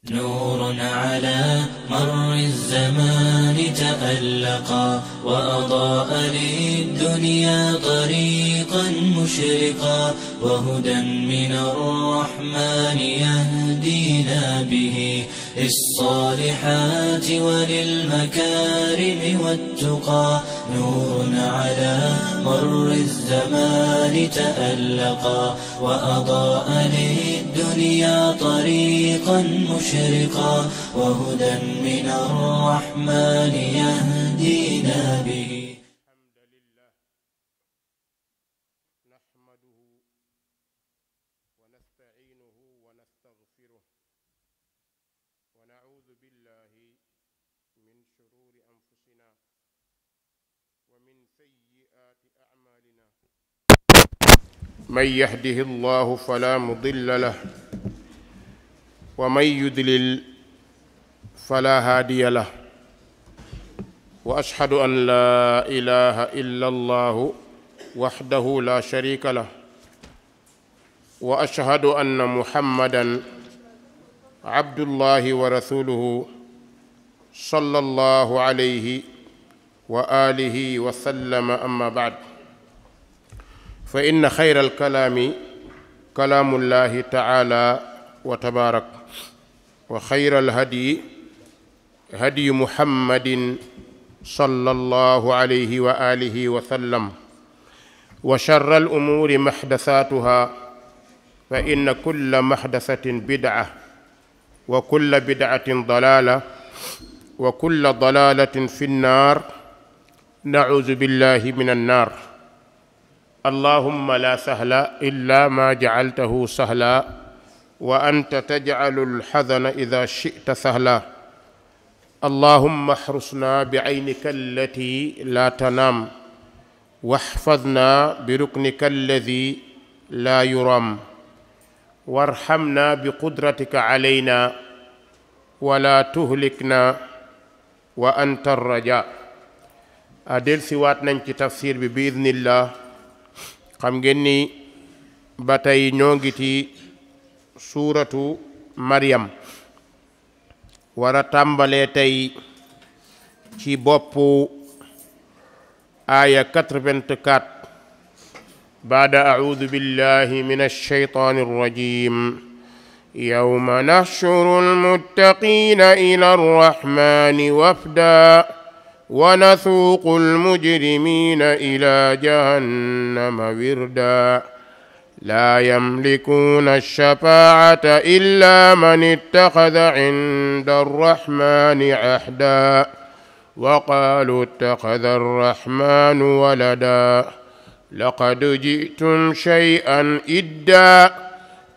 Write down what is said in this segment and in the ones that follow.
نور على مر الزمان تألقا وأضاء للدنيا طريقا مشرقا وهدى من الرحمن يهدينا به للصالحات وللمكارم والتقى نور على مر الزمان تألقا وأضاء للدنيا طريقا مشرقا وهدى من الرحمن يهدينا به. الحمد لله نحمده ونستعينه ونستغفره ونعوذ بالله من شرور أنفسنا ومن سيئات أعمالنا من يهده الله فلا مضل له ومن يضلل فلا هادي له وأشهد أن لا إله إلا الله وحده لا شريك له وأشهد أن محمدًا عبد الله ورسوله صلى الله عليه وآله وسلم. أما بعد، فإن خير الكلام كلام الله تعالى وتبارك، وخير الهدي هدي محمد صلى الله عليه وآله وسلم، وشر الأمور محدثاتها، فإن كل محدثة بدعة وكل بدعة ضلالة وكل ضلالة في النار. نعوذ بالله من النار. اللهم لا سهل إلا ما جعلته سهلا وأنت تجعل الحزن إذا شئت سهلا. اللهم احرسنا بعينك التي لا تنام واحفظنا بركنك الذي لا يرام وارحمنا بقدرتك علينا ولا تهلكنا وأنت الرجاء. adel siwaat nañ ci tafsir bi biidnillah. xam ngeen ni ba tey ñoo ngi ci suuratu Maryam, war a tàmbalee tey ci boppu aaya 84 baada a'uudu billahi min ash-shaytaani r-rajiim. yawma nahshuru al-muttaqiina ila ar-rahmaani wafdaa wa nasuuqu al-mujrimiina ila jahannama wirdaa laa yamlikuuna ash-shafaa'ata illaa man ittaxada inda ar-rahmaani ahdaa wa qaaluu ittaxada ar-rahmaanu waladaa laqad ji'tum shay'an iddaa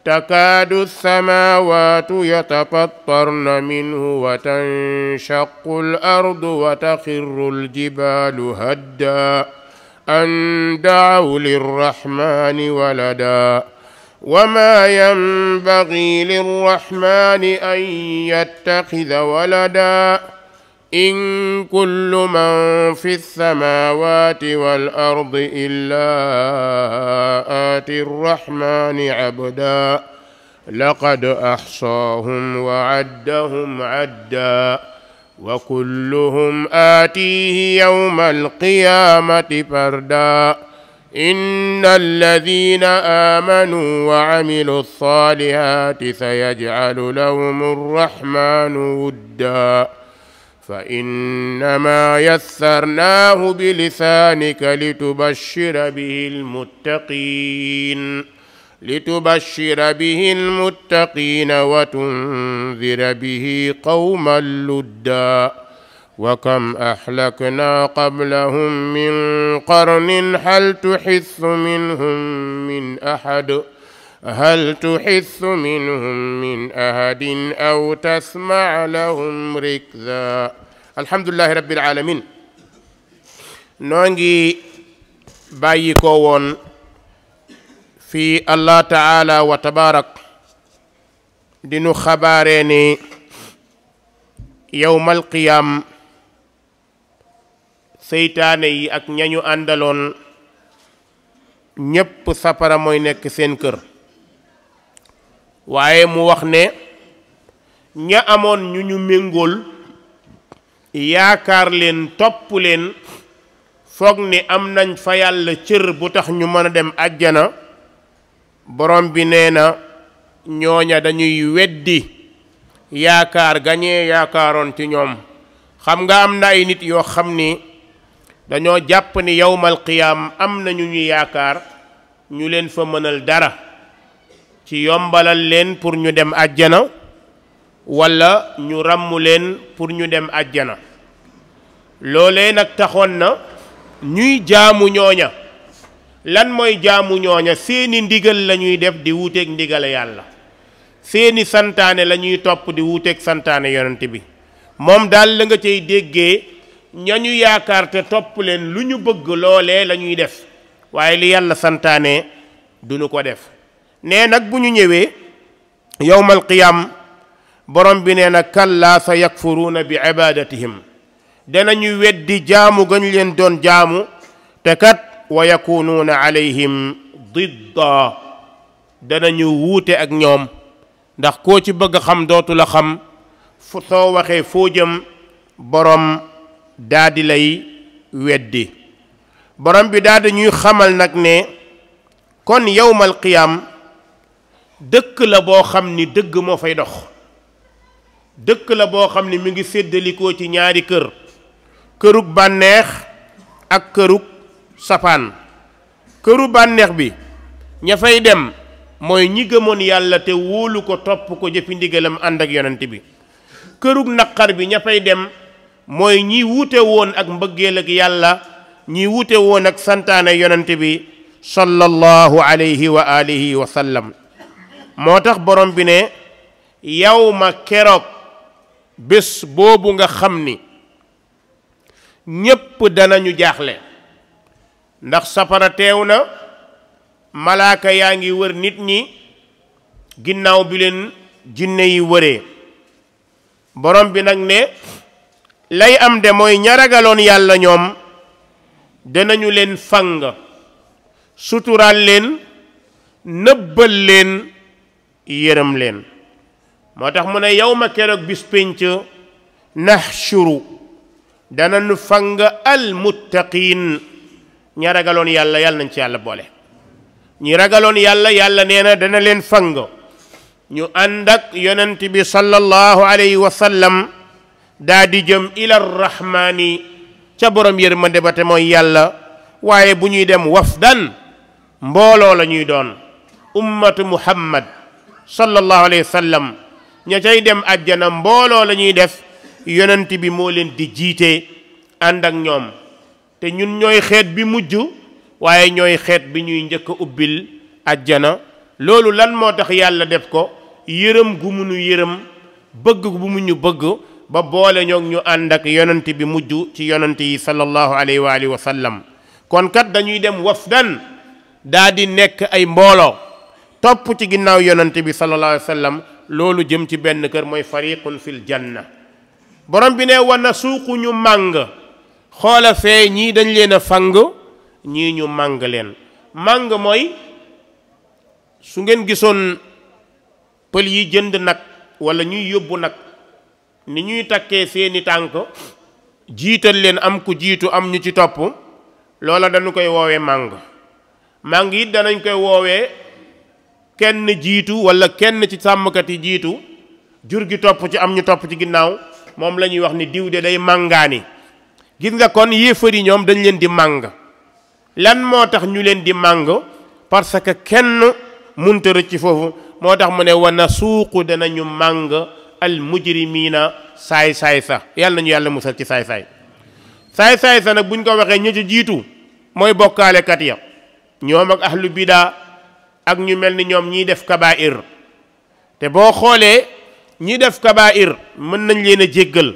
takaadu as-samaawaatu yatafattarna minhu wa tanshaqqu al-ardu wa taxirru al-jibaalu haddaa an da'aw lirrahmaani waladaa wa maa yanbagii lirrahmaani an yattaxida waladaa in kullu man fi samaawaati wal ardi illaa aati rrahmaani abdaa laqad axsaahum wa addahum addaa wa kulluhum aatiihi yawma alqiyaamati fardaa inna alladiina aamanuu wa camiluu ssaalihaati sayajcalu lahum rrahmaanu wuddaa فإنما يسرناه بلسانك لتبشر به المتقين وتنذر به قوما لدا وكم أهلكنا قبلهم من قرن هل تحس منهم من أحد أو تسمع لهم ركزا. alhamdulillahi rabbil alamin. noo ngi bàyyi ko woon fi allah taala wa tabarak dinu xabaare ni yawmal qiyaam seytaane yi ak ñañu àndaloon ñépp safara mooy nekk seen kër. waaye mu wax ne ña amoon ñu méngool yaakaar leen topp leen foog ni am nañ fa yàlla cër bu tax ñu mën a dem àjjana borom bi nee na ñooña dañuy weddi yaakaar gañee yaakaaroon ci ñoom. xam nga am na ay nit yoo xam ni dañoo jàpp ni yawmal qiyaam am na ñu yaakaar ñu leen fa mënal dara ci yombalal leen pour ñu dem àjjana walla ñu ràmm leen pour ñu dem àjjana. loolee nag taxoon na ñuy jaamu ñooña. lan mooy jaamu ñooña? seeni ndigal la ñuy def di wuuteeg ndigale yàlla, seeni santaane la ñuy topp di wuuteeg santaane yonent bi. moom daal la nga cay déggee ñañu yaakaar te topp leen lu ñu bëgg loolee la ñuy def, waaye li yàlla santaane duñu ko def. nee nag bu ñu ñëwee yawmal qiyaam borom bi nee na kallaa sa yakfuruuna bi ibadatihim, danañu weddi jaamu gañ leen doon jaamu, te kat wa yakunuuna alayhim didda, danañu wuute ak ñoom. ndax koo ci bëgg xam dootu la xam, fu soo waxee foo jëm borom daldi lay weddi. borom bi daldi ñuy xamal nag ne kon yawmal qiyaam dëkk la boo xam ni dëgg moo fay dox, dëkk la boo xam ni mi ngi séddalikoo ci ñaari kër, kërug bànneex ak kërug safaan. këru bànneex bi ña fay dem mooy ñi gëmoon yàlla te wóolu ko topp ko jëfi ndigalam ànd ak yonent bi. kërug naqar bi ña fay dem mooy ñi wuute woon ak mbëggeel ak yàlla, ñi wuute woon ak santaane yonent bi sallallahu alayhi wa alihi wa sallam. moo tax borom bi ne yawma keroog, bés boobu nga xam ni ñépp danañu jaaxle, ndax safara teew na, malaaka yaa ngi wër nit ñi ginnaaw bi leen jinne yi wëree. borom bi nag ne lay am de mooy ña ragaloon yàlla ñoom danañu leen fang, suturaal leen, nëbbal leen, yërëm leen. moo tax mu ne yawma keroog bis pénc nahshuru, danañu fang al muttaqiin, ña ragaloon yàlla, yàlla nañ ci yàlla boole. ñi ragaloon yàlla, yàlla nee na dana leen fang ñu ànd ak yonent bi sallallahu alayhi wa sallam daa di jëm ila rahmaani, ca borom yërmande ba te mooy yàlla. waaye bu ñuy dem wafdan, mbooloo la ñuy doon, ummatu muhammad sallallahu alayhi wa sallam. ña cay dem àjjana mbooloo la ñuy def, yonent bi moo leen di jiite ànd ak ñoom. te ñun ñooy xeet bi mujj, waaye ñooy xeet bi ñuy njëkk a ubbil àjjana. loolu lan moo tax yàlla def ko? yërëm gu mu nu yërëm, bëgg gu mu ñu bëgg, ba boole ñoog ñu ànd ak yonent bi mujj ci yonent yi sallallahu alayhi wa alihi wa sallam. kon kat dañuy dem wafdan, daa di nekk ay mbooloo topp ci ginnaaw yonent bi sallallahu alayhi wa sallam. loolu jëm ci benn kër mooy fariqun fil janna. borom bi ne wa nasuuqu, ñu màng. xoola fee ñii dañ leen a fang, ñii ñu màng leen. màng mooy su ngeen gisoon pël yi jënd nag wala ñuy yóbbu nag, ni ñuy takkee seeni tànk jiital leen, am ku jiitu am ñu ci topp, loola dañu koy woowee màng. màng it danañ koy woowee kenn jiitu wala kenn ci sàmmkat yi jiitu, jur gi topp ci am ñu topp ci ginnaaw, moom la ñuy wax ni diw de day màngaani. gis nga kon yéefar yi ñoom dañ leen di màng. lan moo tax ñu leen di màng? parce que kenn munta rëcc foofu. moo tax mu ne wa nasuuqu, danañu màng al mujrimiina, saay-saay sa. yàlla nañu yàlla musal ci saay-saay. saay-saay sa nag buñ ko waxee ñi ci jiitu mooy bokkaalekat ya, ñoom ak ahlu bidaa ak ñu mel ni ñoom ñiy def kabaa'ir. te boo xoolee ñi def kabaa'ir mën nañ leen a jéggal,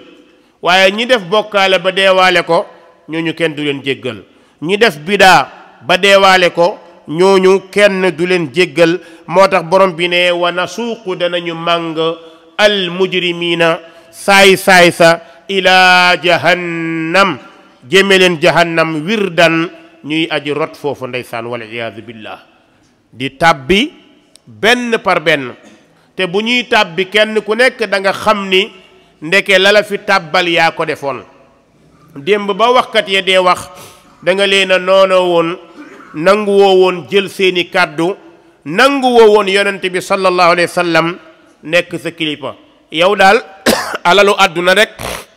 waaye ñi def bokkaale ba deewaale ko, ñooñu kenn du leen jéggal. ñi def bidaa ba deewaale ko, ñooñu kenn du leen jéggal. moo tax borom bi ne wa nasuuqu, danañu màng al mujrimiina, saay-saay sa, ila jahannam, jëme leen jahannam, wirdan, ñuy aji rot foofu ndeysaan, wal iyaadu billah. di tàbbi benn par benn. te bu ñuy tàbbi kenn ku nekk da nga xam ni ndeke la la fi tàbbal yaa ko defoon démb ba waxkat ya dee wax da nga leen a noonoo woon nangu woo woon jël seeni kàddu nangu woo woon yonent bi sallallahu alayhi wa sallam nekk sa kilifa yow daal alalu àdduna rek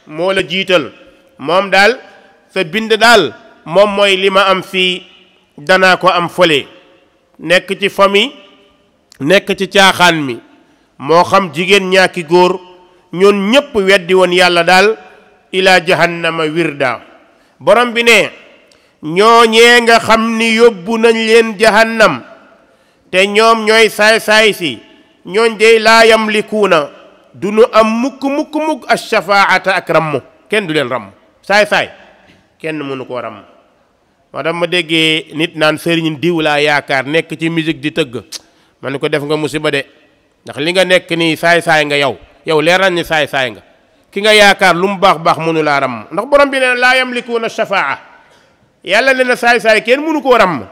moo la jiital moom daal sa bind daal moom mooy li ma am fii danaa ko am fële nekk ci famille nekk ci caaxaan mi moo xam jigéen ñaaki góor ñoon ñépp weddi woon yàlla daal ila jahannama wirda borom bi ne ñooñee nga xam ni yóbbu nañ leen jahannam te ñoom ñooy saay-saay si ñooñ dey laa yamlikuuna du nu am mukk ash-shafaata ak ramm kenn du leen ramm saay-saay kenn mënu koo ramm moo tax ma déggee nit naan sëriñ diw laa yaakaar nekk ci musique di tëgg ma ne ko def nga musiba de ndax li nga nekk nii saay-saay nga yow leer nañ ni saay-saay nga ki nga yaakaar lu mu baax mënu laa ramm ndax borom bi nee na laa yamlikuuna shafaa yàlla nee na saay-saay kenn mënu koo ramm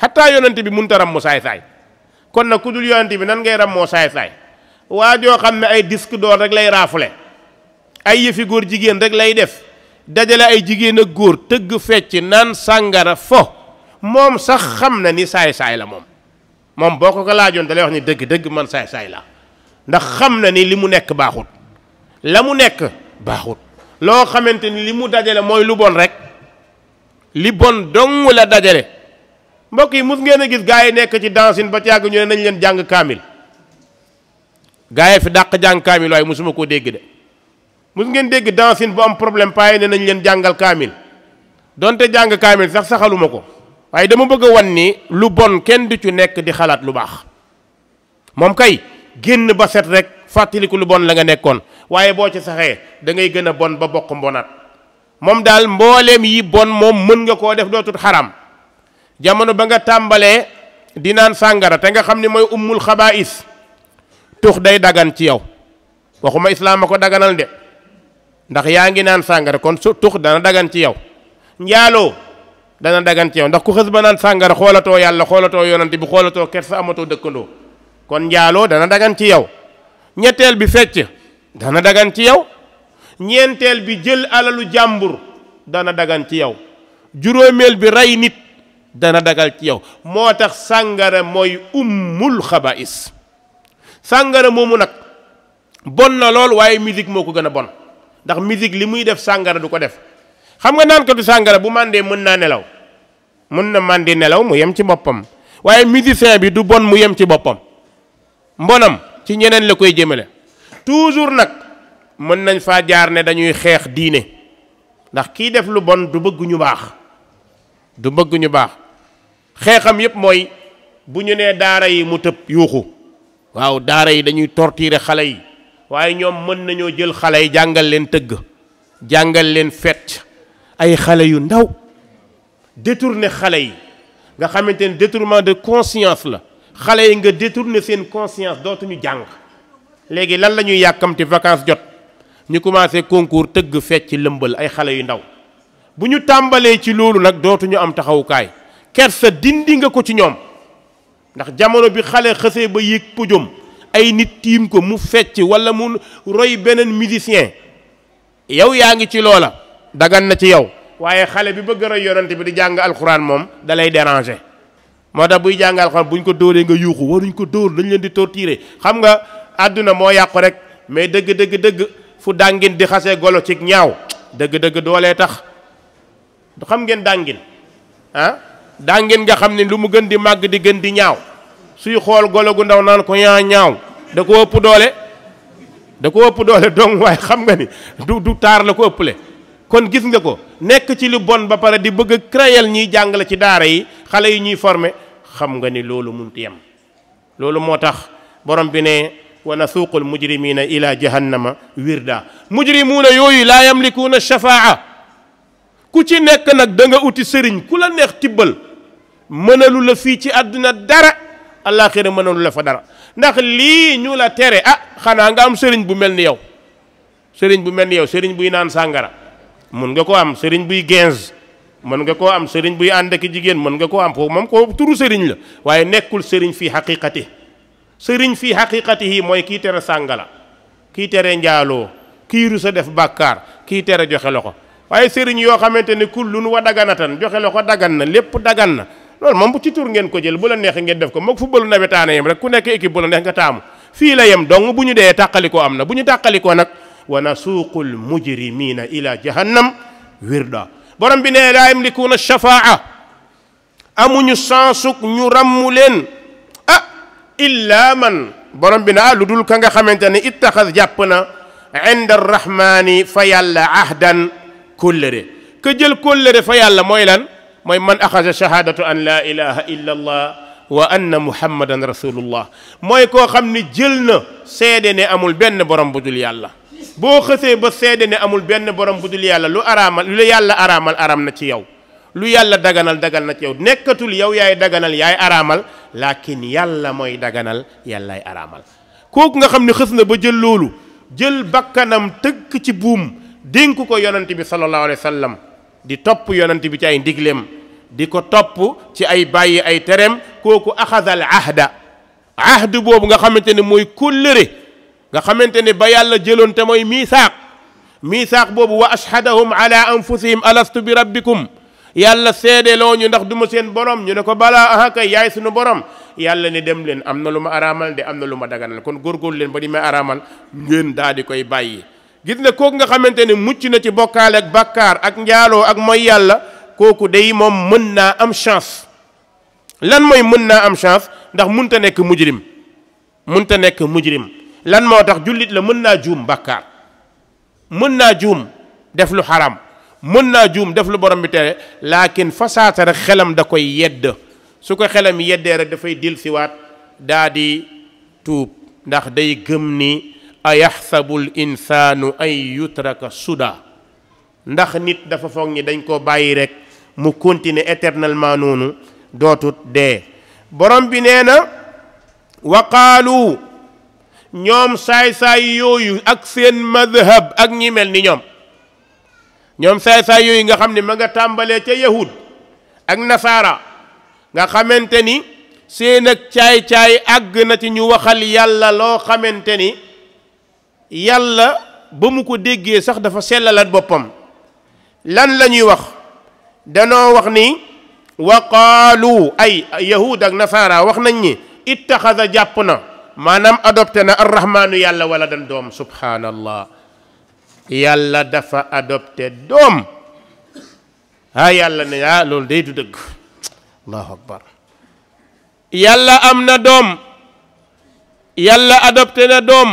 xataa yonent bi mënut a ramm saay-saay kon nag ku dul yonent bi nan ngay rammoo saay-saay waa joo xam ne ay disque d'or rek lay raafule ay yëfi góor jigéen rek lay def dajale ay jigéen ak góor tëgg fecc naan sàngara fo moom sax xam na ni saay-saay la moom boo ko laajoon da lay wax ni dëgg man saay-saay la ndax xam na ni li mu nekk baaxut la mu nekk baaxut loo xamante ni li mu dajale mooy lu bon rek li bon dong la dajale mbokk yi mus ngeen a gis gaa yi nekk ci dancing ba ci yàgg ñu ne nañ leen jàng kaamil gaa yi fi dàq jàng kaamil waaye musuma koo dégg de mus ngeen dégg dancing bu am problème paaye ne nañ leen jàngal kaamil donte jàng kaamil sax saxaluma ko waaye dama bëgg a wan ni lu bon kenn du ci nekk di xalaat lu baax moom kay génn ba set rek fàttaliku lu bon la nga nekkoon waaye boo ci saxee da ngay gën a bon ba bokk mbonaat moom daal mbooleem yi bon moom mën nga koo def dootul xaram jamono ba nga tàmbalee di naan sàngara te nga xam ni mooy ummul xabaa'is tux day dagan ci yow waxuma islaam a ko daganal de ndax yaa ngi naan sàngara kon su tux dana dagan ci yow njaaloo dana dagan ci yow ndax ku xës ba naan sàngara xoolatoo yàlla xoolatoo yonante bi xoolatoo kersa amatoo dëkkandoo kon njaaloo dana dagan ci yow ñetteel bi fecc dana dagan ci yow ñeenteel bi jël alalu jàmbur dana dagan ci yow juróomeel bi rey nit dana dagal ci yow moo tax sàngara mooy ummul xabaa'is sàngara moomu nag bon na lool waaye musique moo ko gën a bon ndax musique li muy def sàngara du ko def xam nga naan ko du sàngara bu màndee mën naa nelaw mën na màndi nelaw mu yem ci boppam waaye musicien bi du bon mu yem ci boppam mbonam ci ñeneen la koy jëmale toujours nag mën nañ faa jaar ne dañuy xeex diine ndax kii def lu bon du bëgg ñu baax xeexam yépp mooy bu ñu nee daara yi mu tëb yuuxu waaw daara yi dañuy torturer xale yi waaye ñoom mën nañoo jël xale yi jàngal leen tëgg jàngal leen fecc ay xale yu ndaw détourner xale yi nga xamante ne détournement de conscience la xale yi nga détourner seen conscience dootuñu jàng léegi lan la ñuy yàkkamti vacances jot ñu commencé concours tëgg fecc lëmbal ay xale yu ndaw bu ñu tàmbalee ci loolu nag dootuñu am taxawukaay kersa dindi nga ko ci ñoom ndax jamono bi xale xësee ba yéeg podium ay nit tiim ko mu fecc wala mu roy beneen musicien yow yaa ngi ci loola dagan na ci yow waaye xale bi bëgg a roy yonante bi di jàng alxuraan moom da lay déranger moo tax buy jàng alxuraan buñ ko dóoree nga yuuxu waruñ ko dóor dañ leen di torturer xam nga àdduna moo yàqu rek mais dëgg fu dàngin di xasee golo ci ñaaw dëgg doolee tax du xam ngeen dàngin dàngin nga xam ne lu mu gën di màgg di gën di ñaaw suy xool golo gu ndaw naan ko yaa ñaaw da ko ëpp doole donc waaye xam nga ni du taar la ko ëpple kon gis nga ko nekk ci lu bon ba pare di bëgg a créer ñiy jàngale ci daara yi xale yi ñuy former xam nga ni loolu munti yem loolu moo tax borom bi ne wa nasuuqul mujrimina ila jahannama wirda mujrimuuna yooyu laa yamlikuuna shafaa ku ci nekk nag da nga uti sëriñ ku la neex tibbal mënalu la fii ci àdduna dara àllaaxira mënalu la fa dara ndax lii ñu la tere xanaa nga am sëriñ bu mel ni yow sëriñ buy naan sàngara mën nga ko am sëriñ buy gens mën nga koo am sëriñ buy ànd ak jigéen mën nga koo am foofu moom ko turu sëriñ la waaye nekkul sëriñ fii xaqiqati sëriñ fii xaqiqatihi mooy kii tere sàngala, kii tere njaaloo, kii rusa def bàkkaar, kii tere joxe loxo. waaye sëriñ yoo xamante ne kullun wa daganatan joxe loxo dagan na, lépp dagan na, loolu moom bu ci tur ngeen ko jël, bu la neexee ngeen def ko moog footballu nawetaana yem rek, ku nekk équipe bu la neex nga taamu. fii la yem dong, bu ñu dee tàqalikoo am na, bu ñu tàqalikoo nag wa nasuuqul mujrimina ila jahannam wirda. borom bi ne laa yamlikuuna shafaa, amuñu sansuk ñu ràmmu leen illa man, borom bi ne lu dul ka nga xamante ne ittaxas jàpp na inda arrahmani fa yàlla ahdan kóllëre. ka jël kóllëre fa yàlla mooy lan? mooy man axasa shahadatu an la ilaha illa allah wa anna muhammadan rasulullah, mooy koo xam ne jël na seede ne amul benn borom bu dul yàlla. boo xësee ba seede ne amul benn borom bu dul yàlla, lu araamal lu yàlla araamal aram na ci yow, lu yàlla daganal dagal na ci yow. nekkatul yow yaay daganal yaay araamal, laakin yàlla mooy daganal yàllaay araamal. kooku nga xam ne xës na ba jël loolu, jël bakkanam tëgg ci buum dénk ko yonent bi sallallahu alayhi wa sallam, di topp yonent bi ci ay ndigleem, di ko topp ci ay bàyyi ay tereem, kooku axadal ahda. ahd boobu nga xamante ne mooy kóllëre, nga xamante ne ba yàlla jëloon te mooy miisaaq boobu, wa ashhadahum ala anfusihim alastu bi rabbikum, yàlla seedeloo ñu ndax du ma seen borom, ñu ne ko balaa aha kay yaay sunu borom. yàlla ne dem leen, am na lu ma araamal de am na lu ma daganal, kon góorgóorlu leen ba di may araamal ngeen daal di koy bàyyi. gis ne kooku nga xamante ne mucc na ci bokkaale ak bàkkaar ak njaaloo ak mooy yàlla, kooku day moom mën naa am chance. lan mooy mën naa am chance? ndax munta nekk mujrim, munta nekk mujrim. lan moo tax? jullit la, mën naa juum bàkkaar, mën naa juum def lu xaram, mën naa juum def lu borom bi tere, laakin fasaata rek xelam da koy yedd. su ko xelam yeddee rek dafay dil siwaat daa di tuub, ndax day gëm ni ayaxsabu l insaanu ay yutraka suda, ndax nit dafa foog ni dañ koo bàyyi rek mu continuer éternellement noonu dootut dee. borom bi nee na wa qaalu, ñoom saay-saay yooyu ak seen madhab ak ñi mel ni ñoom saay-saay yooyu nga xam ne ma nga tàmbalee ca yahud ak nasaara, nga xamante ni seen ak caay-caay àgg na ci ñu waxal yàlla loo xamante ni yàlla ba mu ko déggee sax dafa sellalat boppam. lan la ñuy wax? danoo wax ni wa qaalu, ay yahud ak nasaara wax nañ ni ittaxada jàpp na, maanaam adopté na arrahmaanu yàlla wala dan doom. subhaanallah, yàlla dafa adopté doom. yàlla ne loolu day du dëgg. allahu akbar. yàlla am na doom, yàlla adopté na doom,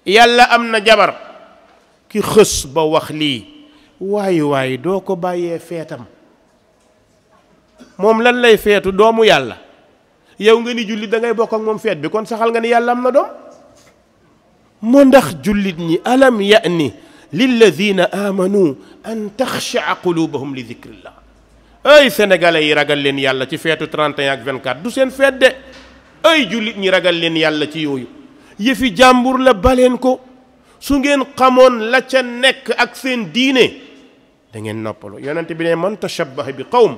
yàlla am na jabar. ki xës ba wax lii, waaye doo ko bàyyee feetam. moom lan lay feetu? doomu yàlla. yow nga ni jullit da ngay bokk ak moom feet bi, kon saxal nga ni yàlla am na doom. moo ndax jullit ñi alam ya'ni lilladina amanu an taxshaa qulubuhum li dikrillah. ay sénégalais yi ragal leen yàlla ci feetu 31 ak 24 du seen feet de. ay jullit ñi ragal leen yàlla ci yooyu. yëfi jàmbur la, baleen ko. su ngeen xamoon la ca nekk ak seen diine da ngeen noppalu. yonent bi ne man tashabbaha bi qawm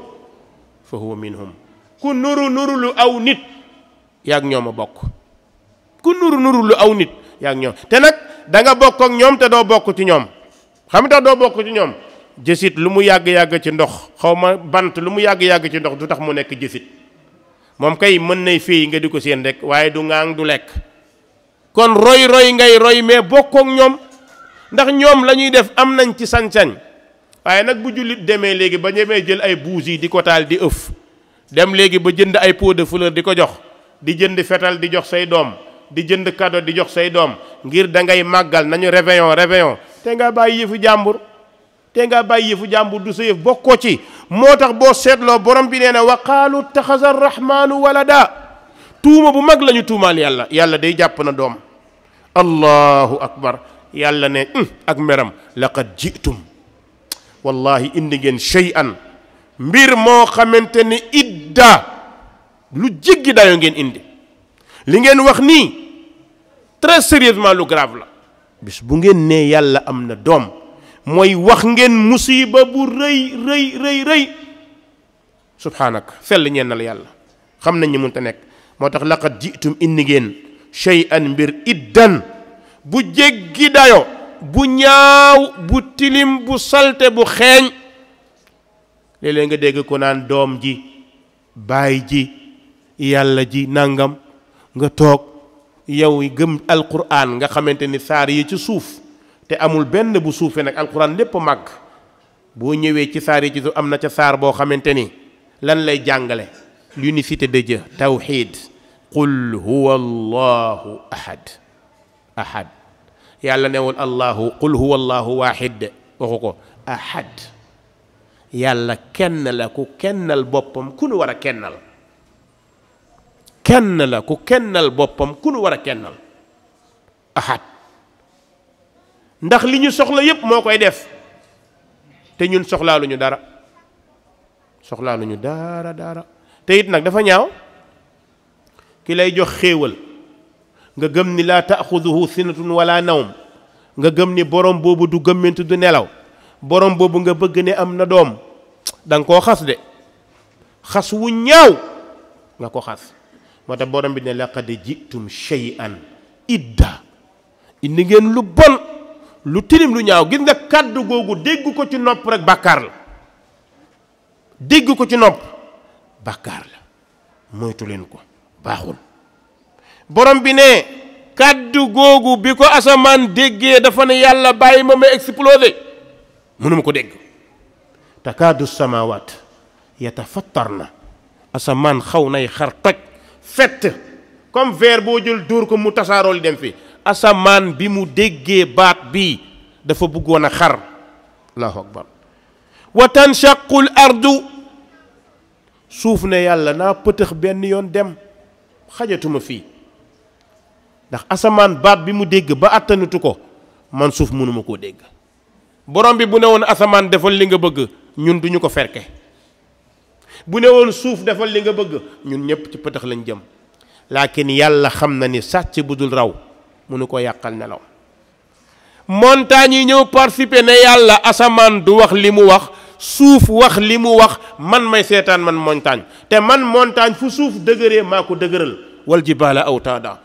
fa huwa minhum. ku nuru lu aw nit yaag ñoom a bokk. ku nuru lu aw nit yaag ñoom. te nag da nga bokk ak ñoom te doo bokk ci ñoom. xam nga tax doo bokk ci ñoom? jësit lu mu yàgg-yàgg ci ndox, xaw ma bant lu mu yàgg-yàgg ci ndox du tax mu nekk jësit. moom kay mën nay féey nga di ko seen rek, waaye du ŋaang du lekk. kon roy ngay roy, mais bokkook ñoom. ndax ñoom la ñuy def am nañ ci sañ-sañ. waaye nag bu jullit demee léegi ba ñemee jël ay buus yi di ko taal di ëf, dem léegi ba jënd ay pot de fleur di ko jox, di jënd fetal di jox say doom, di jënd cadeau di jox say doom, ngir da ngay màggal nañu réveillon. te nga bàyyi yëfu jàmbur, du sa yëf, bokkoo ci. moo tax boo seetloo borom bi nee na wa qaalu ittaxaza arrahmaanu walada. tuuma bu mag la ñu tuumaal yàlla. yàlla day jàpp na doom. allahu akbar. yàlla ne ak meram, laqad jitum, wallahi indi ngeen shay'an, mbir moo xamante ne idda, lu jéggi dayoo ngeen indi. li ngeen wax nii très sérieusement lu grave la. bis bu ngeen nee yàlla am na doom, mooy wax ngeen musiba bu rëy. subhaanak, sell ñeen na la yàlla. xam nañ ñi mënta nekk. moo tax laqad jitum indi ngeen shay'an mbir iddan bu jéggi dayo bu ñaaw bu tilim bu salte bu xeeñ léeg-léeg nga dégg ko naan doom ji baay ji yàlla ji nangam nga toog yow gëm alquran nga xamante ni saar yi ci suuf te amul benn bu suufee nag alquran lépp màgg boo ñëwee ci saar yi ci suuf am na ca saar boo xamante ni lan lay jàngale l'unicité de Dieu tawxid qul huwa allahu ahad ahad yàlla newul allahu qul huwa allahu waxid waxu ko ahad yàlla kenn la ku kennal boppam ku nu war a kennal kenn la ku kennal boppam ku nu war a kennal ahad ndax li ñu soxla yépp moo koy def te ñun soxlaaluñu dara soxlaaluñu dara dara te it nag dafa ñaaw ki lay jox xéewal nga gëm ni laa taaxuduhu sinatun wala nawm nga gëm ni borom boobu du gëmmentu du nelaw borom boobu nga bëgg ne am na doom danga koo xas de xas wu ñaaw nga ko xas moo tax borom bi ne laqad jitum shay'an idda indi ngeen lu bon lu tilim lu ñaaw gis nga kàddu googu dégg ko ci nopp rek bàkkaar la dégg ko ci nopp bàkkaar la moytu leen ko baaxul borom bi ne kàddu googu bi ko asamaan déggee dafa ne yàlla bàyyi ma explosé mënuma ko dégg takaadu samawaat yatafattarna asamaan xaw nay xar toj fett comme verre boo jël dóor ko mu tasaaroo li dem fi asamaan bi mu déggee baat bi dafa bëggoon a xar allahu akbar wa tanshaqul ardu suuf ne yàlla naa pëtëx benn yoon dem xajatuma fii ndax asamaan baat bi mu dégg ba attanutu ko man suuf mënuma koo dégg borom bi bu ne woon asamaan defal li nga bëgg ñun duñu ko ferke bu ne woon suuf defal li nga bëgg ñun ñëpp ci pëtëx lañ jëm laakin yàlla xam na ni sàcc bu dul raw mënu ko yàqal nelaw montagne yi ñëw participer ne yàlla asamaan du wax li mu wax suuf wax li mu wax man may seetaan man montagne te man montagne fu suuf dëgëree maa ko dëgëral wal jibaala awtaada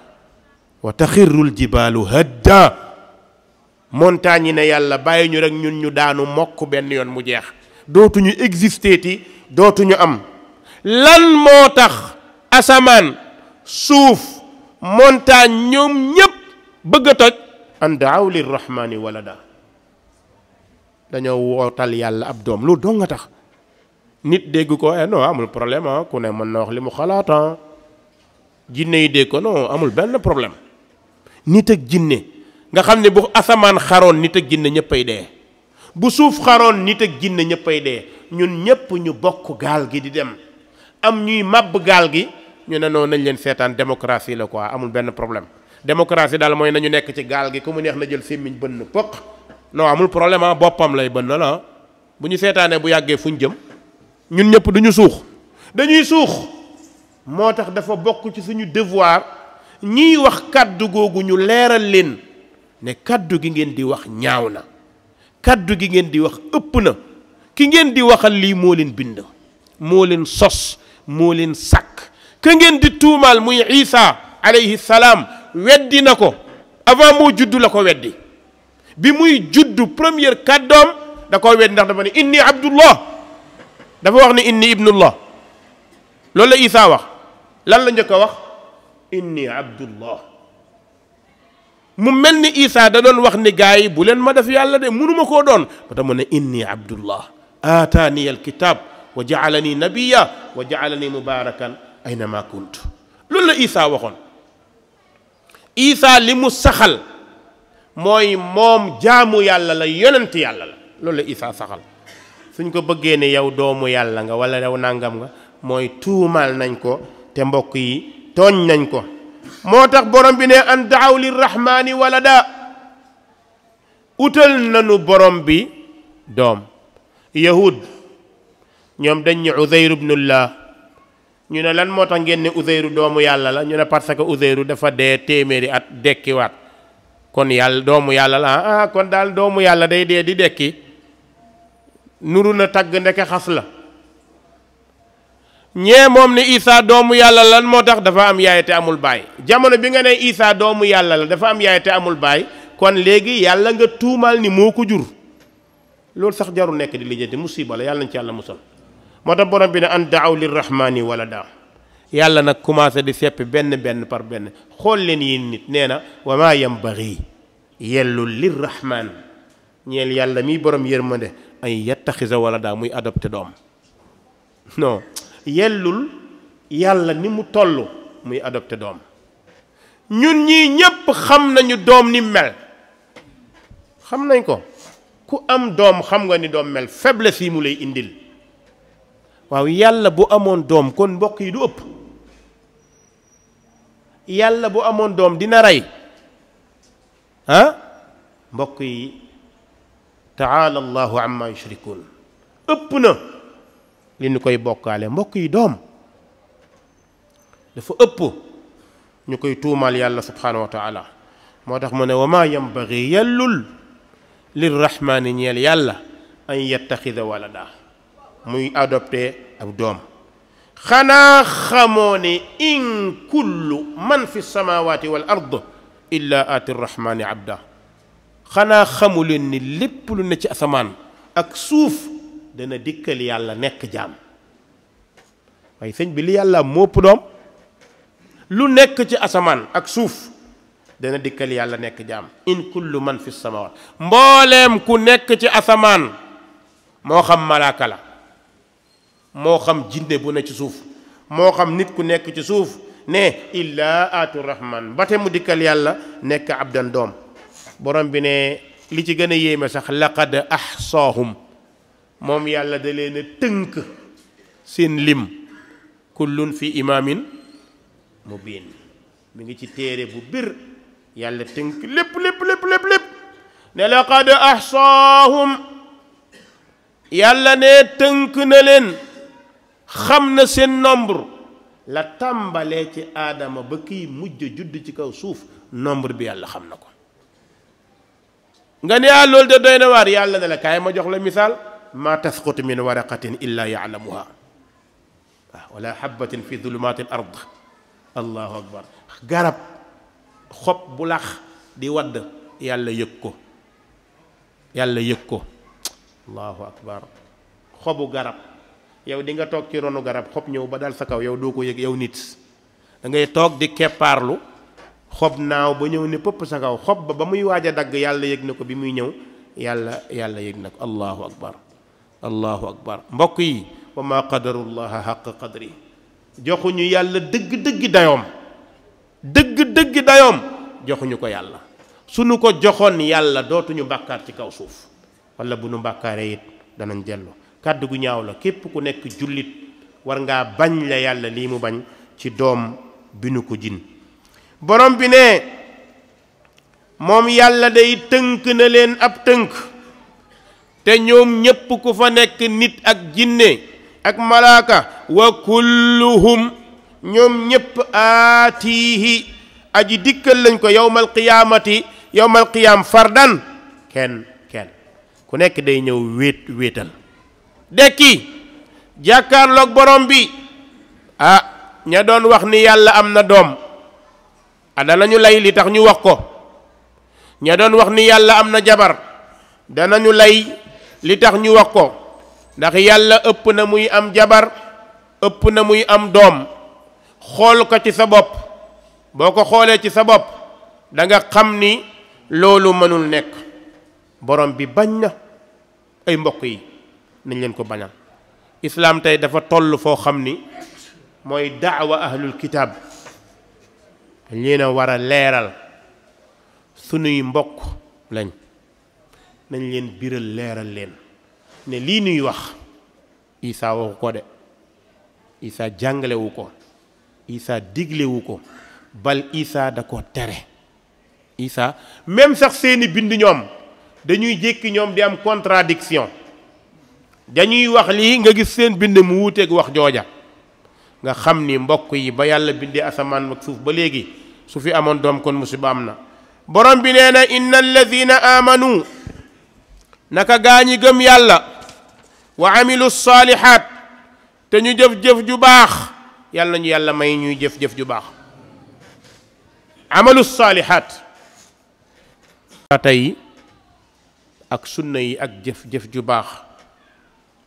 wa taxirrul jibaalu hadda montagne yi ne yàlla bàyyi ñu rek ñun ñu daanu mokk benn yoon mu jeex dootuñu existeeti dootuñu am lan moo tax asamaan suuf montagne ñoom ñépp bëgg a toj an daaw lirrahmani walada dañoo wootal yàlla ab doom loolu doo nga tax nit dégg ko non amul problème ah ku ne mën na wax li mu xalaata jinne yi dégg ko non amul benn problème nit ak jinne nga xam ne bu asamaan xaroon nit ak jinne ñëppay dee bu suuf xaroon nit ak jinne ñëppay dee ñun ñëpp ñu bokk gaal gi di dem am ñuy màbb gaal gi ñu ne noonu nañ leen seetaan démocratie la quoi amul benn problème démocratie daal mooy nañu nekk ci gaal gi ku mu neex na jël sémmiñ bënn pëq non amul problème ah boppam lay bënn la bu ñu seetaanee bu yàggee fu ñu jëm ñun ñëpp duñu suux dañuy suux moo tax dafa bokk ci suñu devoir ñiy wax kàddu googu ñu leeral leen ne kàddu gi ngeen di wax ñaaw na kàddu gi ngeen di wax ëpp na ki ngeen di waxal lii moo leen bind moo leen sos moo leen sàkk ka ngeen di tuumaal muy Isa alayhi salaam weddi na ko avant moo juddu la ko weddi bi muy juddu première kàddoom da ko weddi ndax dafa ne inni abdullah dafa wax ne inni ibnullah loolu la Isa wax lan la njëkk a wax inni abdullah mu mel ni Isa da doon wax ni gaa yi bu leen ma def yàlla de mënuma koo doon ba tax mu ne inni abdullah aataani alkitab wa jaalani nabiya wa jaalani mubarakan aynama kuntu loolu la Isa waxoon Isa li mu saxal mooy moom jaamu yàlla la yonent yàlla la loolu la Isa saxal suñ ko bëggee ne yow doomu yàlla nga wala yow nangam nga mooy tuumaal nañ ko te mbokk yi tooñ nañ ko moo tax borom bi ne an daaw lirrahmani walada utal nanu borom bi doom yahud ñoom dañ ne Uzayr ibnullah ñu ne lan moo tax ngeen ne Uzayru doomu yàlla la ñu ne parce que Uzayru dafa dee téeméeri at dekkiwaat kon yàlla doomu yàlla la kon daal doomu yàlla day dee di dekki nuru na tagg ndeke xas la ñee moom ne Isa doomu yàlla lan moo tax dafa am yaay te amul baay jamono bi nga ne Isa doomu yàlla la dafa am yaay te amul baay kon léegi yàlla nga tuumaal ni moo ko jur loolu sax jarul nekk di lijjanti musiba la yàlla nañ ci yàlla musal moo tax borom bi ne an daaw lirrahmani walada yàlla nag commencé di seppi benn benn par benn xool leen yi nit nee na wa maa yambagi yellul lirrahman ñeel yàlla mi borom yërmande ay yattaxisa walada muy adopté doom non yellul yàlla ni mu toll muy adopté doom ñun ñii ñépp xam nañu doom ni mel xam nañ ko ku am doom xam nga ni doom mel faiblesse yi mu lay indil waaw yàlla bu amoon doom kon mbokk yi du ëpp yàlla bu amoon doom dina rey ah mbokk yi taala allahu amma yushrikun ëpp na li ñu koy bokkaale mbokk yi doom dafa ëpp ñu koy tuumaal yàlla subhanahu wa taala moo tax mu ne wa maa yambagi yellul lirrahmani ñeel yàlla an yattaxida walada muy adopté ak doom xanaa xamoo ne in kullu man fi samawati wal ard illa aati rrahmani abda xanaa xamu leen ni lépp lu ne ci asamaan ak suuf dana dikkal yàlla nekk jaam waaye sëñ bi li yàlla mópp doom lu nekk ci asamaan ak suuf dana dikkal yàlla nekk jaam in kullu man fi samawat mbooleem ku nekk ci asamaan moo xam malaaka la moo xam jinne bu ne ci suuf moo xam nit ku nekk ci suuf ne illaa aatu rahman ba te mu dikkal yàlla nekk abdan doom borom bi ne li ci gën a yéeme sax laqad ahsaahum moom yàlla da leen a tënk seen lim kullun fi imaamin mubiin mi ngi ci téere bu bir yàlla tënk lépp ne laqad ahsaahum yàlla ne tënk na leen xam na seen nombre la tàmbalee ci aadama ba kiy mujj judd ci kaw suuf nombre bi yàlla xam na ko nga ne loolu de doy na waar yàlla ne la kaay ma jox la misaal ma tasqutu min waraqatin illa yaalamuha wala habatin fi dulumaati al ard allahu akbar garab xob bu lax di wadd yàlla yëg ko allahu akbar xobu garab yow di nga toog ci ronu garab xob ñëw ba dal sa kaw yow doo ko yëg yow nit da ngay toog di keppaarlu xob naaw ba ñëw ne pëpp sa kaw xob ba muy waaj a dagg yàlla yëg na ko bi muy ñëw yàlla yëg na ko allahu akbar mbokk yi wa ma qadarullaha xaq qadri joxuñu yàlla dëgg-dëgg dayoom joxuñu ko yàlla suñu ko joxoon yàlla dootuñu bàkkaar ci kaw suuf wala bu nu bàkkaaree it danañ dellu kàddu gu ñaaw la képp ku nekk jullit war ngaa bañ la yàlla lii mu bañ ci doom bi nu ko jin borom bi ne moom yàlla day tënk na leen ab tënk te ñoom ñépp ku fa nekk nit ak jinne ak malaaka wa kulluhum ñoom ñépp aatihi aji dikkal lañ ko yawmal qiyaam fardan kenn ku nekk day ñëw wéetal dekki jàkkaarloog borom bi ña doon wax ni yàlla am na doom danañu lay li tax ñu wax ko ña doon wax ni yàlla am na jabar danañu lay li tax ñu wax ko ndax yàlla ëpp na muy am jabar ëpp na muy am doom xool ko ci sa bopp boo ko xoolee ci sa bopp da nga xam ni loolu mënul nekk borom bi bañ na ay mbokk yi nañ leen ko bañal islaam tey dafa toll foo xam ni mooy daawa ahlul kitaab dañ leen a war a leeral sunuy mbokk lañ nañ leen biral leeral leen ne lii nuy wax Isaa waxu ko de Isaa jàngalewu ko Isaa diglewu ko bal Isaa da ko tere Isaa même sax seeni bind ñoom dañuy jékki ñoom di am contradiction dañuy wax lii nga gis seen bind mu wuuteeg wax jooja nga xam ni mbokk yi ba yàlla bindee asamaan ak suuf ba léegi su fi amoon doom kon musiba am na borom bi nee na inna alladina amanu naka gaa ñi gëm yàlla wa amilu saalihaat te ñu jëf-jëf ju baax yàlla nañu yàlla may ñuy jëf-jëf ju baax. amalu saalihaat tey ak sunna yi ak jëf-jëf ju baax.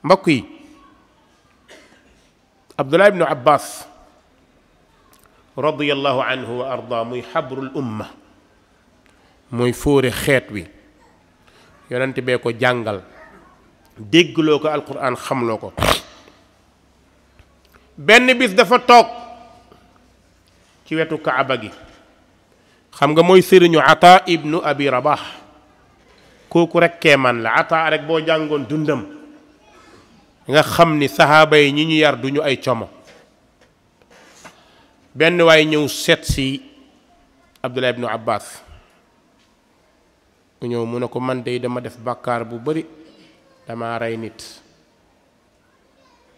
mbokk yi, Abdullah ibnu Abbas radiyallahu anhu wa arda muy xabrul umma, mooy fóore xeet wi. yonent bee ko jàngal, déggloo ko alquran, xamloo ko. benn bis dafa toog ci wetu kaaba gi. xam nga mooy sëriñu Ata ibnu Abi Rabah. kooku rek keemaan la. Ata rek boo jàngoon dundam nga xam ni saxaaba yi ñi ñu yar duñu ay como. benn waay ñëw seet si Abdullah ibnu Abbas. mu ñëw mu ne ko man de dama def bàkkaar bu bari, dama rey nit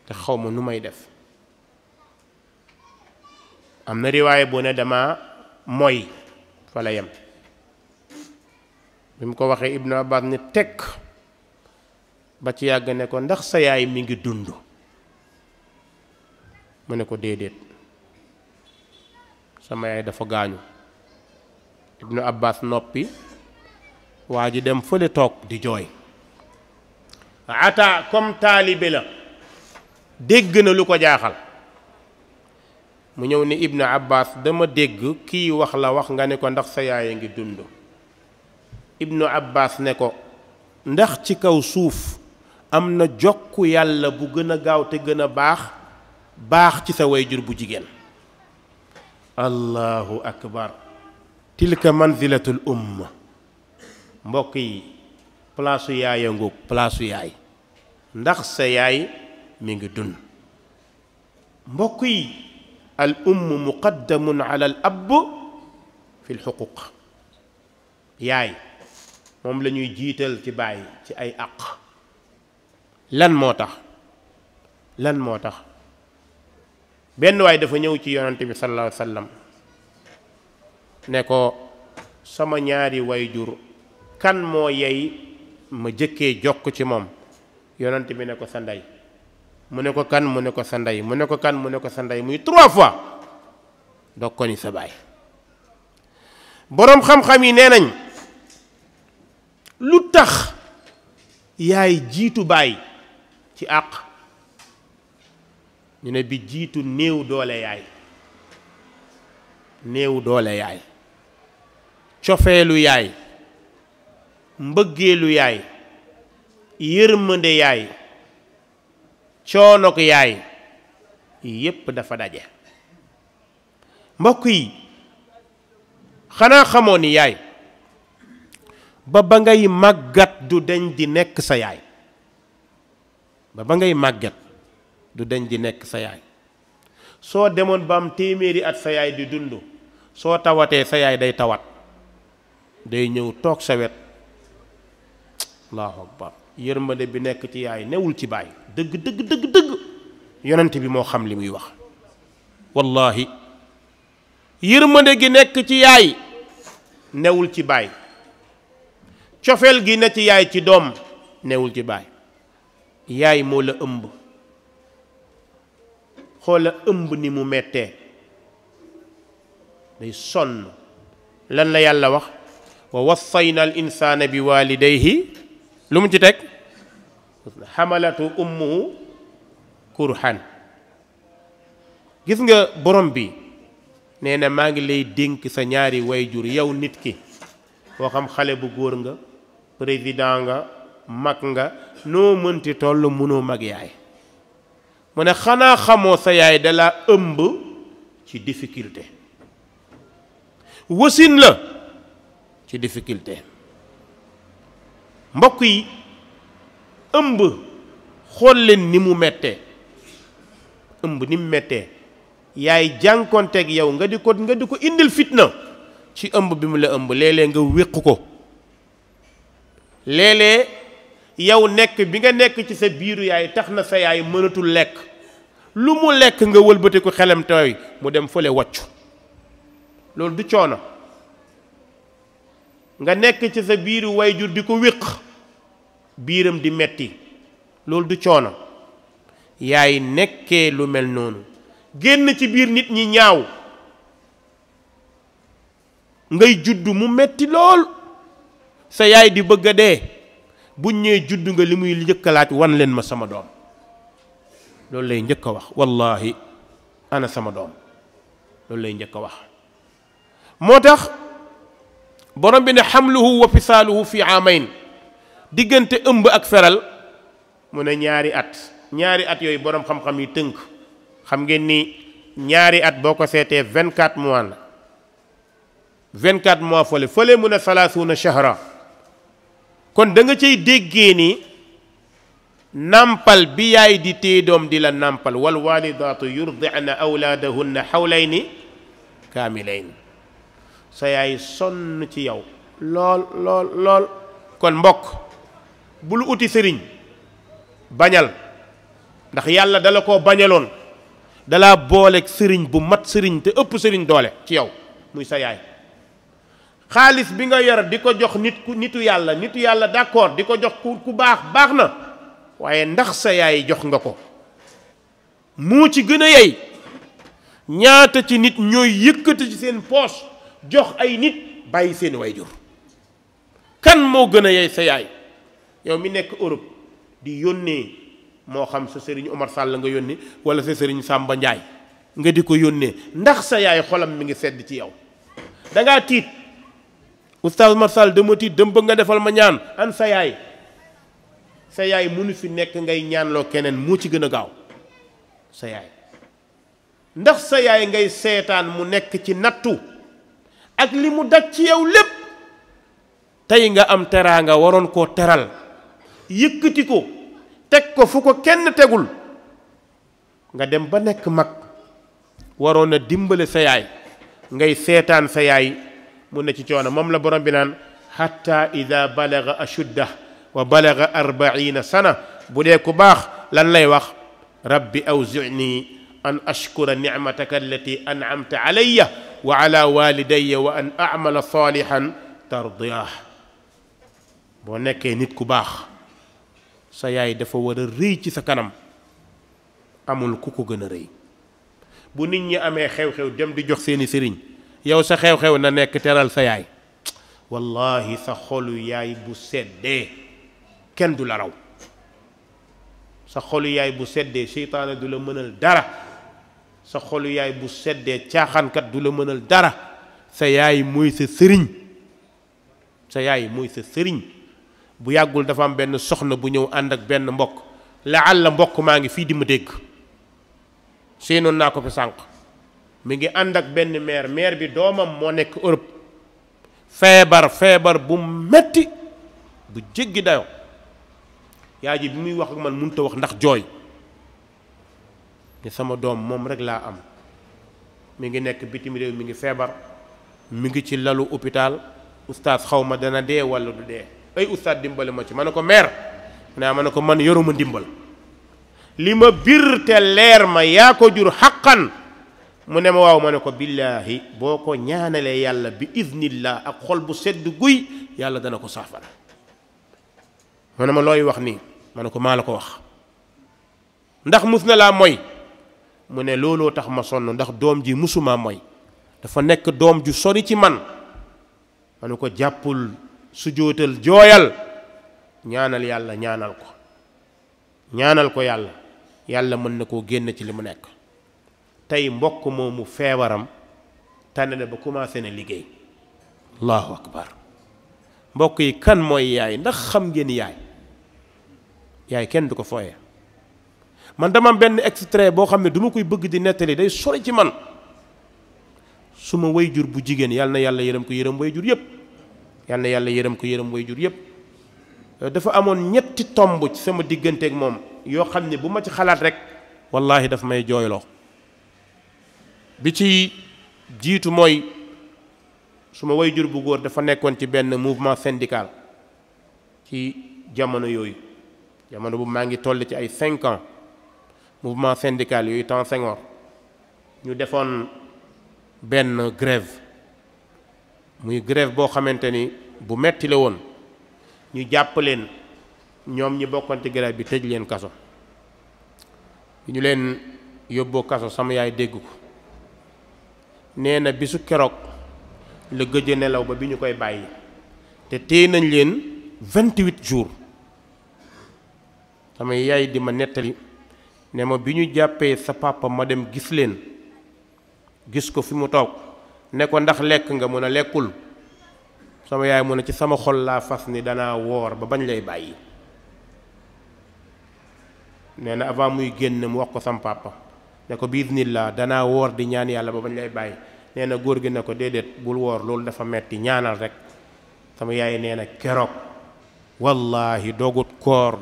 te xaw ma nu may def. am na riwaaye bu ne dama mooy fa la yem. bi mu ko waxee Ibnu Abbas ni tekk ba ci yàgg ne ko ndax sa yaay mi ngi dund? mu ne ko déedéet, sama yaay dafa gaañu. Ibnu Abbas noppi, waa ji dem fële toog di jooy. Ata comme taalibe la, dégg na lu ko jaaxal. mu ñëw ni Ibnu Abbas dama dégg kii wax la wax nga ne ko ndax sa yaay a ngi dund. Ibnu Abbas ne ko ndax ci kaw suuf am na jokku yàlla bu gën a gaaw te gën a baax ci sa wayjur bu jigéen. allahu akbar. tilka manzilatul umma. mbokk yi, palaasu yaay a ngoog, palaasu yaay. ndax sa yaay mi ngi dund. mbokk yi, al umm muqaddamun ala al ab fi l xuquq. yaay moom la ñuy jiital ci baay ci ay àq. lan moo tax benn waay dafa ñëw ci yonante bi sallallahu alayhi wa sallam ne ko sama ñaari wayjur kan moo yey ma jëkkee jokk ci moom? yonante bi ne ko sa ndey. mu ne ko kan? mu ne ko sa ndey. mu ne ko kan? mu ne ko sa ndey. muy 3 fois dog ko ni sa baay. boroom xam-xam yi nee nañ lu tax yaay jiitu baay ci àq. ñu ne bi jiitu néew doole yaay. néew doole yaay, cofeelu yaay, mbëggeelu yaay, yërmande yaay, coonok yaay, yépp dafa daje. mbokk yi, xanaa xamoo ni yaay ba ngay màggat du deñ di nekk sa yaay. ba ngay màggat du deñ di nekk sa yaay. soo demoon ba am téeméeri at sa yaay di dund, soo tawatee sa yaay day tawat, day ñëw toog sa wet. allahu akbar. yërmande bi nekk ci yaay newul ci baay. dëgg yonent bi moo xam li muy wax. wallahi yërmande gi nekk ci yaay newul ci baay. cofeel gi ne ci yaay ci doom newul ci baay. yaay moo la ëmb. xoola ëmb ni mu mettee, day sonn. lan la yàlla wax? wa wassayna al insaana bi walidayhi, lu mu ci teg? xamalatu ummuhu kurhan. gis nga borom bi nee na maa ngi lay dénk sa ñaari wayjur yow nit ki. koo xam xale bu góor nga, président nga, mag nga, noo mënti toll mënoo mag yaay. mu ne xanaa xamoo sa yaay dala ëmb ci difficulté, wasin la ci difficulté. mbokk yi, ëmb xool leen ni mu mettee. ëmb ni mu mettee, yaay jànkonteeg yow nga di ko indil fitna ci ëmb bi mu la ëmb. léeg-léeg nga wéq ko, léeg-léeg yow nekk bi nga nekk ci sa biiru yaay tax na sa yaay mënatul lekk. lu mu lekk nga wëlbati ko xelam tooy mu dem fële waccu. loolu du coono. nga nekk ci sa biiru wayjur di ko wéq, biiram di metti, loolu du coono. yaay nekkee lu mel noonu génn ci biir nit ñi ñaaw ngay judd mu metti lool sa yaay di bëgg a dee buñ ñee judd nga li muy njëkkalaat wan leen ma sama doom loolu lay njëkk a wax wallahi ana sama doom loolu lay njëkk a wax moo tax borom bi ne xamluhu wa fisaaluhu fi aamayn diggante ëmb ak feral mu ne ñaari at yooyu borom xam-xam yi tënk xam ngeen ni ñaari at boo ko seetee 24 mois la 24 mois fële mu ne 30 shahra kon da nga cay déggee ni nampal bi yaay di téye doom di la nampal wal walidaatu yurdi'na awlaadahunna xawlayni kaamilayn sa yaay sonn ci yow lool kon mbokk bul uti sëriñ bañal ndax yàlla dala koo bañaloon dala booleeg sëriñ bu mat sëriñ te ëpp sëriñ doole ci yow muy sa yaay xaalis bi nga yor di ko jox nitu yàlla d'accord di ko jox ku baax na waaye ndax sa yaay jox nga ko moo ci gën a yey ñaata ci nit ñooy yëkkati ci seen poche jox ay nit bàyyi seen wayjur kan moo gën a yey sa yaay yow mi nekk Europe di yónnee moo xam sa sëriñ Omar Sall nga yónnee wala sa sëriñ Samba Ndiaye nga di ko yónnee ndax sa yaay xolam mi ngi sedd ci yow da ngaa tiit oustaz Omar Sall dama tiit dama bëgg nga defal ma ñaan an sa yaay mënu fi nekk ngay ñaanloo keneen moo ci gën a gaaw sa yaay ndax sa yaay ngay seetaan mu nekk ci nattu ak li mu daj ci yow lépp tey nga am teraanga waroon koo teral yëkkati ko teg ko fu ko kenn tegul nga dem ba nekk mag waroon a dimbale sa yaay ngay seetaan sa yaay mu ne ci coono moom la borom bi naan hatta ida balaga ashudda wa balaga 40 sana bu dee ku baax lan lay wax rabbi awzi'ni an ashkura nicmataka allati an'amta alayya wa ala walidayya wa an a'mala salihan tardiyah boo nekkee nit ku baax sa yaay dafa war a rëy ci sa kanam amul ku ko gën a rëy bu nit ñi amee xew-xew dem di jox seeni sëriñ yow sa xew-xew na nekk teral sa yaay wallahi sa xolu yaay bu seddee kenn du la raw sa xolu yaay bu seddee seytaane du la mënal dara sa xolu yaay bu seddee caaxaankat du la mënal dara sa yaay mooy sa sëriñ sa yaay mooy sa sëriñ bu yàggul dafa am benn soxna bu ñëw ànd ak benn mbokk laalla mbokk maa ngi fii di ma dégg seenoon naa ko fi sànq mi ngi ànd ak benn meer bi doomam moo nekk Europe feebar bu metti bu jéggi dayo yaa ji bi muy wax ak man mënut a wax ndax jooy ni sama doom moom rek laa am mi ngi nekk bitim réew mi ngi feebar mi ngi ci lalu hôpital oustaz xaw ma dana dee walla du dee ay oustaz dimbali ma ci ma ne ko meer ma ne ko man yoruma ndimbal li ma bir te leer ma yaa ko jur xaqan mu ne ma waaw ma ne ko billaahi boo ko ñaanalee yàlla bi iznillah ak xol bu sedd guy yàlla dana ko saafara mu ne ma looy wax nii ma ne ko maa la ko wax ndax mus na laa moy mu ne looloo tax ma sonn ndax doom ji musuma moy dafa nekk doom ju sori ci man ma ne ko jàppul sujootal jooyal ñaanal yàlla ñaanal ko yàlla mën na koo génn ci li mu nekk tey mbokk moomu feebaram tànn na ba commencé na liggéey allahu akbar mbokk yi kan mooy yaay ndax xam ngeen yaay kenn du ko fooye man dama am benn extrait boo xam ne du ma koy bëgg di nettali day sori ci man suma wayjur bu jigéen yàlla na yàlla yërëm ko yërëm wayjur yépp yàlla na yàlla yërëm ko yërëm wayjur yépp dafa amoon ñetti tomb ci sama digganteeg moom yoo xam ne bu ma ci xalaat rek wallahi daf may jooyloo bi ci jiitu mooy suma wayjur bu góor dafa nekkoon ci benn mouvement syndical ci jamono yooyu jamono bu maa ngi toll ci ay 5 ans mouvement syndical yooyu temps Senghor ñu defoon benn grève muy grève boo xamante ni bu metti la woon ñu jàpp leen ñoom ñi bokkoon ci grève bi tëj leen kaso ñu leen yóbboo kaso sama yaay dégg ko nee na bisu keroog la gëj a nelaw ba bi ñu koy bàyyi te téye nañ leen 28 jours sama yaay di ma nettali ne ma bi ñu jàppee sa papa ma dem gis leen gis ko fi mu toog ne ko ndax lekk nga mun a lekkul sama yaay mu ne ci sama xol laa fas ni danaa woor ba bañ lay bàyyi nee na avant muy génn mu wax ko sama papa ne ko bismillah danaa woor di ñaan yàlla ba bañ lay bàyyi nee na góor gi ne ko déedéet bul woor loolu dafa metti ñaanal rek sama yaay nee na keroog wallahi doogut koor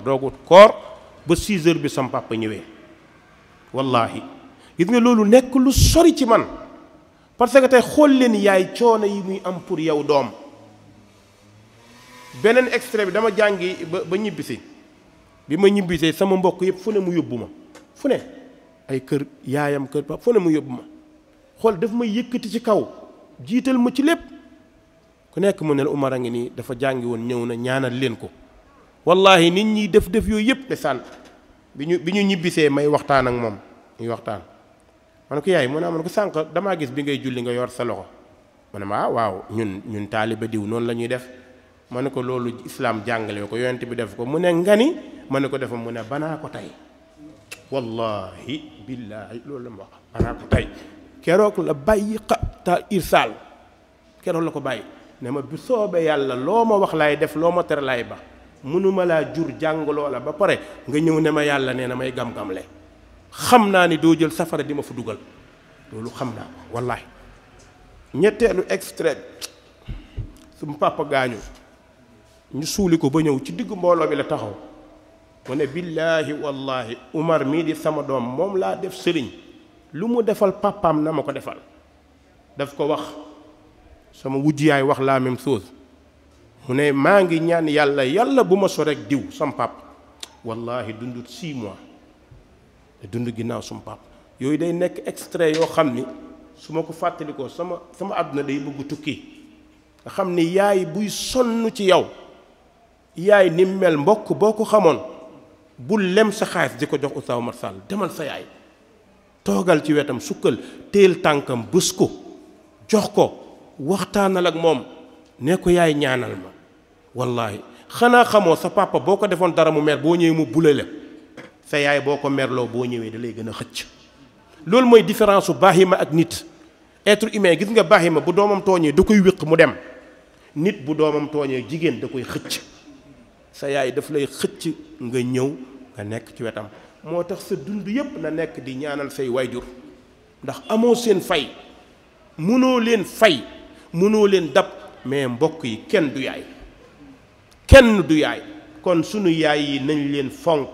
ba 6 heures bi sama papa ñëwee wallahi gis nga loolu nekk lu sori ci man parce que tey xool leen yaay coono yi muy am pour yow doom beneen extrait bi dama jàngi ba ñibbisi bi ma ñibbisee sama mbokk yëpp fu ne mu yóbbu ma fu ne ay kër yaayam kër pap fu ne mu yóbbu ma xool daf may yëkkati ci kaw jiital ma ci lépp ku nekk mu ne la Umar a ngi nii dafa jàngi woon ñëw na ñaanal leen ko wallahi nit ñi def yooyu yëpp de sànn bi ñu ñibbisee may waxtaan ak moom ñuy waxtaan man ko yaay mu ne man ko sànq damaa gis bi ngay julli nga yor sa loxo ma ne ma waaw ñun taaliba diw noonu la ñuy def ma ne ko loolu islaam jàngale ko yonent bi def ko mu ne ngani ma ne ko defa mu ne banaa ko tey wallahi billahi loolu la ma wax banaa ko tey keroog la bàyyi ta irsaal keroog la ko bàyyi ne ma bu soobee yàlla loo ma wax laay def loo ma tere laay ba mënuma laa jur jàngaloo la ba pare nga ñëw ne ma yàlla nee na may gam-gamle xam naa ni doo jël safara di ma fa dugal loolu xam naa ko wallahi ñetteelu extrait su papa gaañu ñu suuli ko ba ñëw ci diggu mbooloo bi la taxaw mu ne billaahi wallahi Umar mii di sama doom moom laa def sëriñ lu mu defal papaam na ma ko defal daf ko wax sama wujj yaay wax la même chose mu ne maa ngi ñaan yàlla bu ma so rek diw sam pap wallahi dundut 6 mois te dund ginnaaw sum pap yooyu day nekk extrait yoo xam ni su ma ko fàttalikoo sama àdduna day bëgg tukki nga xam ni yaay buy sonn ci yow yaay ni mel mbokk boo ko xamoon bul lem sa xaalis di ko jox Oustaz Oumar Sall demal sa yaay toogal ci wetam sukkal téel tànkam bës ko jox ko waxtaanal ak moom ne ko yaay ñaanal ma wallahi xanaa xamoo sa papa boo ko defoon dara mu mer boo ñëwee mu bule la sa yaay boo ko merloo boo ñëwee da lay gën a xëcc loolu mooy différence su bahima ak nit être humain gis nga bahima bu doomam tooñee da koy wéq mu dem nit bu doomam tooñee jigéen da koy xëcc sa yaay daf lay xëcc nga ñëw nga nekk ci wetam moo tax sa dund yépp na nekk di ñaanal say wayjur ndax amoo seen fay mënoo leen fay mënoo leen dab mais mbokk yi kenn du yaay kon sunu yaay yi nañ leen fonk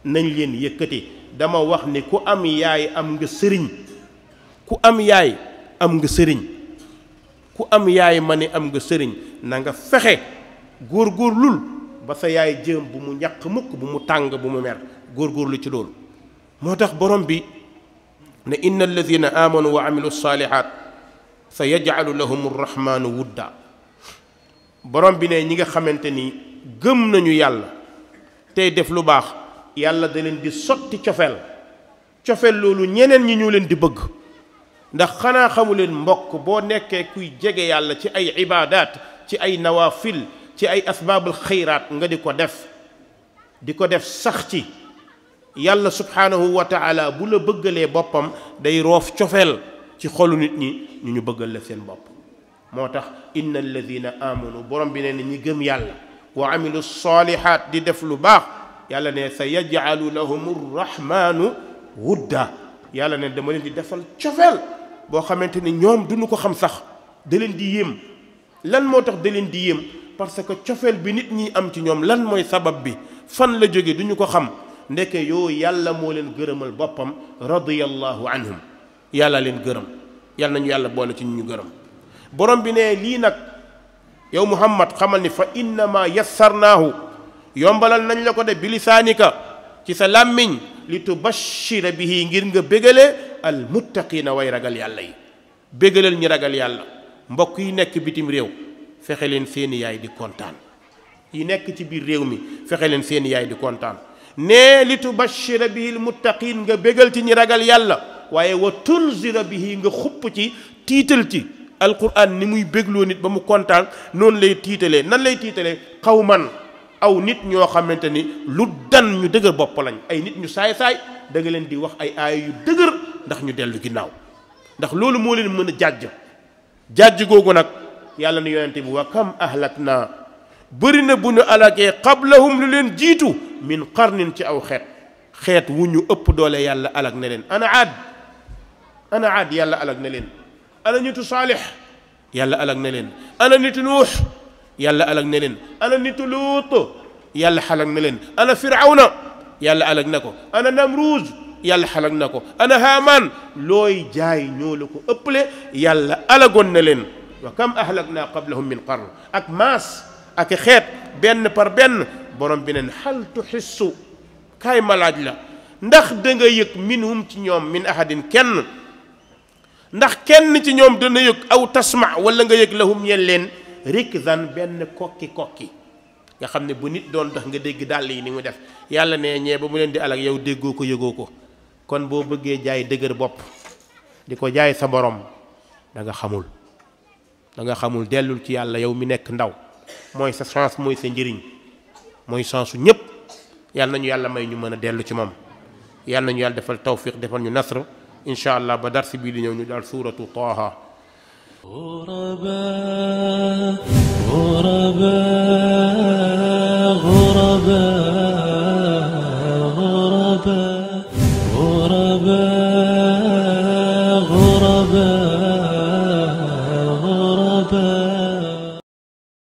nañ leen yëkkati dama wax ni ku am yaay am nga sëriñ ku am yaay am nga sëriñ ku am yaay ma ni am nga sëriñ na nga fexe góorgóorlul ba sa yaay jëm bu mu ñàq mukk bu mu tàng bu mu mer góorgóorlu ci loolu moo tax borom bi ne inna alladina amanu wa amilu salihat sa yaj'alu lahum arrahmanu wudda borom bi ne ñi nga xamante ni gëm nañu yàlla tey def lu baax yàlla da leen di sotti cofeel loolu ñeneen ñi ñu leen di bëgg ndax xanaa xamu leen mbokk boo nekkee kuy jege yàlla ci ay ibaadaat ci ay nawaafil ci ay asbaabul xayraat nga di ko def sax ci yàlla subhaanahu wa taala bu la bëggalee boppam day roof cofeel ci xolu nit ñi ñu bëggal la seen bopp moo tax inna alladina amanu borom bi nee na ñi gëm yàlla wa amilu salihat di def lu baax yàlla ne sa yaj'alu lahum rahmanu wudda yàlla ne dama leen di defal cofeel boo xamante ni ñoom duñu ko xam sax da leen di yéem lan moo tax da leen di yéem parce que cofeel bi nit ñi am ci ñoom lan mooy sabab bi fan la jóge duñu ko xam ndeke yoo yàlla moo leen gërëmal boppam radiyallahu anhum yàlla leen gërëm yàlla nañu yàlla boole ci ñu gërëm borom bi ne lii nag yow muhammad xamal ni fa innama yassarnaahu yombalal nañ la ko de bilisaanika ci sa làmmiñ li tubashira bihi ngir nga bégale al muttaqiina way ragal yàlla yi bégalal ñi ragal yàlla mbokk yi nekk bitim réew fexe leen seeni yaay di kontaan yi nekk ci biir réew mi fexe leen seeni yaay di kontaan nee li tubashira bihi almuttaqin nga bégal ci ñi ragal yàlla waaye wa tunzira bihi nga xupp ci tiital ci alquran ni muy bégloo nit ba mu kontaan noonu lay tiitalee nan lay tiitalee xawman aw nit ñoo xamante ni lu dan ñu dëgër bopp lañ ay nit ñu saay-saay da nga leen di wax ay aaya yu dëgër ndax ñu dellu ginnaaw ndax loolu moo leen mën a jàjj googu nag yàlla nu yonente bi wa kam ahlak naa bëri na bu ñu alakee qablahum lu leen jiitu min qarnin ci aw xeet wu ñu ëpp doole yàlla alak ne leen ana aad yàlla alak ne leen ana nitu saalix yàlla alak ne leen ana nitu nuux yàlla alak ne leen ana nitu luut yàlla xalak ne leen ana firawna yàlla alak na ko ana namruuz yàlla xalak na ko ana haamaan looy jaay ñoo la ko ëpple yàlla alagoon na leen wa kam ahlakna qablahum min qarn ak maas ak xeet benn par benn borom bi neen hal tuxissu kaay ma laaj la ndax da nga yëg minhum ci ñoom min ahadin kenn ndax kenn ci ñoom dana yëg aw tasma wala nga yëg lahum ñeen leen rikzan benn kokki nga xam ne bu nit doon dox nga dégg dàll yi ni mu def yàlla ne ñee ba mu leen di alak yow déggoo ko yëgoo ko kon boo bëggee jaay dëgër bopp di ko jaay sa borom da nga xamul dellul ci yàlla yow mi nekk ndaw mooy sa chance mooy sa njëriñ mooy chance su ñëpp yàlla nañu yàlla may ñu mën a dellu ci moom yàlla nañu yàlla defal tawfiq defal ñu nasr incha allah ba darsi bii di ñëw ñu daal suuratu Taaha. غرباء